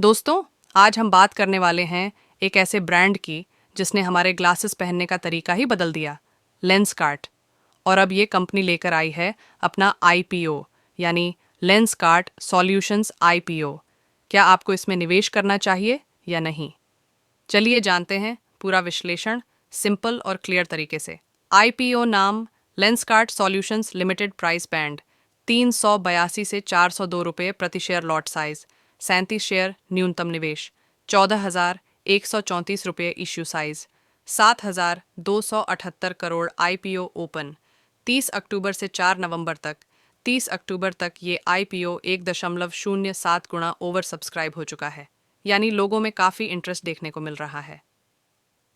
दोस्तों, आज हम बात करने वाले हैं एक ऐसे ब्रांड की जिसने हमारे ग्लासेस पहनने का तरीका ही बदल दिया, लेंसकार्ट। और अब ये कंपनी लेकर आई है अपना आईपीओ, यानी लेंसकार्ट सॉल्यूशंस आईपीओ। क्या आपको इसमें निवेश करना चाहिए या नहीं? चलिए जानते हैं पूरा विश्लेषण सिंपल और क्लियर तरीके से। आईपीओ नाम Lenskart solutions limited, price band 382 से 402 रुपये प्रति शेयर, लॉट साइज 37 शेयर, न्यूनतम निवेश 14,134 रुपये, issue size 7,278 crore. IPO open 30 अक्टूबर से 4 नवंबर तक। 30 अक्टूबर तक ये आईपीओ 1.07 गुना ओवर सब्सक्राइब हो चुका है, यानी लोगों में काफ़ी इंटरेस्ट देखने को मिल रहा है।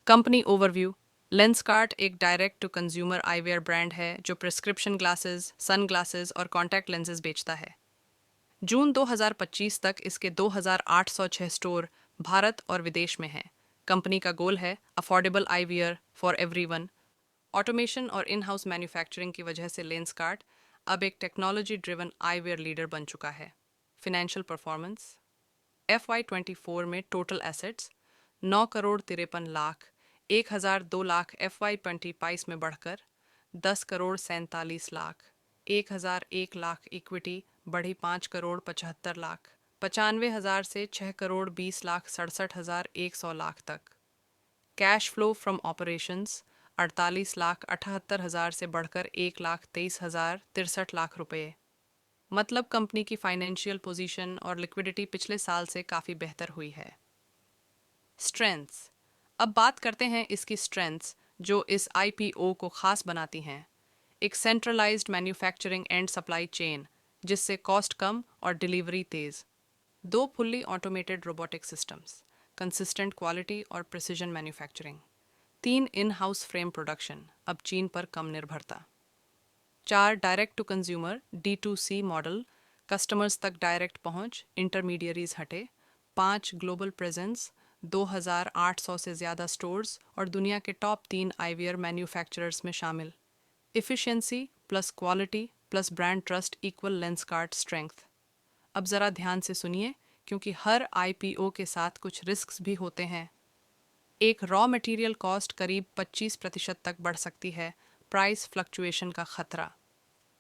Company overview. लेंसकार्ट एक direct to consumer eyewear brand है जो प्रिस्क्रिप्शन ग्लासेस, सन ग्लासेस और कॉन्टैक्ट लेंसेज बेचता है। जून 2025 तक इसके 2,806 स्टोर भारत और विदेश में हैं। कंपनी का गोल है affordable eyewear for everyone. Automation और इन हाउस मैन्युफैक्चरिंग की वजह से लेंसकार्ट अब एक टेक्नोलॉजी ड्रिवन आईवेयर लीडर बन चुका है। Financial performance. FY24 में टोटल एसेट्स 9,53,00,000, 1,02,00,000 FY25 में बढ़कर 10,47,00,000, 1,01,00,000 इक्विटी बढ़ी 5,75,00,000, 95,000 से 6,20,67,100 तक। कैश फ्लो फ्रॉम ऑपरेशंस 48,78,000 से बढ़कर 1,23,63 रुपये। मतलब कंपनी की फाइनेंशियल पोजीशन और लिक्विडिटी पिछले साल से काफ़ी बेहतर हुई है। स्ट्रेंथ्स। अब बात करते हैं इसकी स्ट्रेंथ्स जो इस आईपीओ को खास बनाती हैं। एक centralised manufacturing and supply chain जिससे कॉस्ट कम और डिलीवरी तेज़। 2 fully automated robotic systems, consistent quality और precision manufacturing. 3 in house frame production, अब चीन पर कम निर्भरता। 4 direct to consumer D2C model, customers तक डायरेक्ट पहुंच, इंटरमीडियरीज हटे। 5 ग्लोबल प्रेजेंस, 2,800 से ज़्यादा स्टोर्स और दुनिया के टॉप 3 आईवीआर मैन्युफैक्चरर्स में शामिल। Efficiency plus quality plus brand trust equal Lenskart strength. अब ज़रा ध्यान से सुनिए, क्योंकि हर आईपीओ के साथ कुछ रिस्क्स भी होते हैं। एक, रॉ मटेरियल कॉस्ट करीब 25% तक बढ़ सकती है, प्राइस फ्लक्चुएशन का खतरा।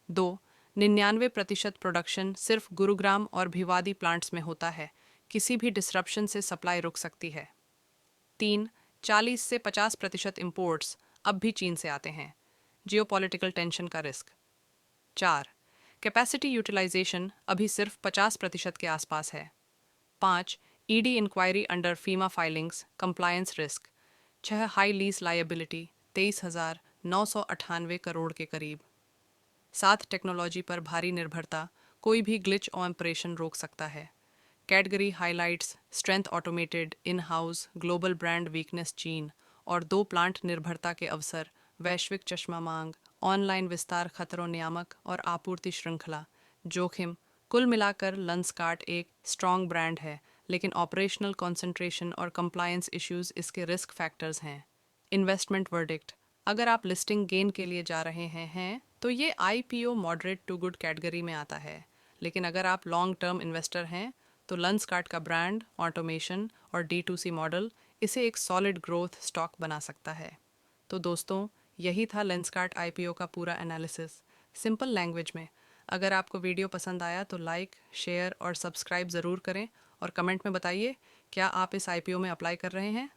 2, 99% प्रोडक्शन सिर्फ गुरुग्राम और भिवादी प्लांट्स में होता है, किसी भी डिसरप्शन से सप्लाई रुक सकती है। 3, 40 से 50% इंपोर्ट्स अब भी चीन से आते हैं, जियोपॉलिटिकल टेंशन का रिस्क। 4, कैपेसिटी यूटिलाइजेशन अभी सिर्फ 50% के आसपास है। 5, ED inquiry under FEMA filings, compliance risk. 6, high lease liability 23,998 crore के करीब। 7, टेक्नोलॉजी पर भारी निर्भरता, कोई भी ग्लिच ऑपरेशन रोक सकता है। Category highlights, strength automated, in house, global brand weakness चीन और 2 प्लांट निर्भरता के अवसर, वैश्विक चश्मा मांग, ऑनलाइन विस्तार खतरों, नियामक और आपूर्ति श्रृंखला जोखिम। कुल मिलाकर लेंसकार्ट एक स्ट्रॉन्ग ब्रांड है, लेकिन ऑपरेशनल कंसंट्रेशन और कंप्लायंस इश्यूज इसके रिस्क फैक्टर्स हैं। Investment verdict. अगर आप लिस्टिंग गेन के लिए जा रहे हैं तो ये IPO moderate to good category में आता है, लेकिन अगर आप लॉन्ग टर्म इन्वेस्टर हैं तो लेंसकार्ट का ब्रांड, ऑटोमेशन और D2C मॉडल इसे एक सॉलिड ग्रोथ स्टॉक बना सकता है। तो दोस्तों, यही था लेंसकार्ट आईपीओ का पूरा एनालिसिस सिंपल लैंग्वेज में। अगर आपको वीडियो पसंद आया तो लाइक, शेयर और सब्सक्राइब ज़रूर करें और कमेंट में बताइए क्या आप इस आईपीओ में अप्लाई कर रहे हैं।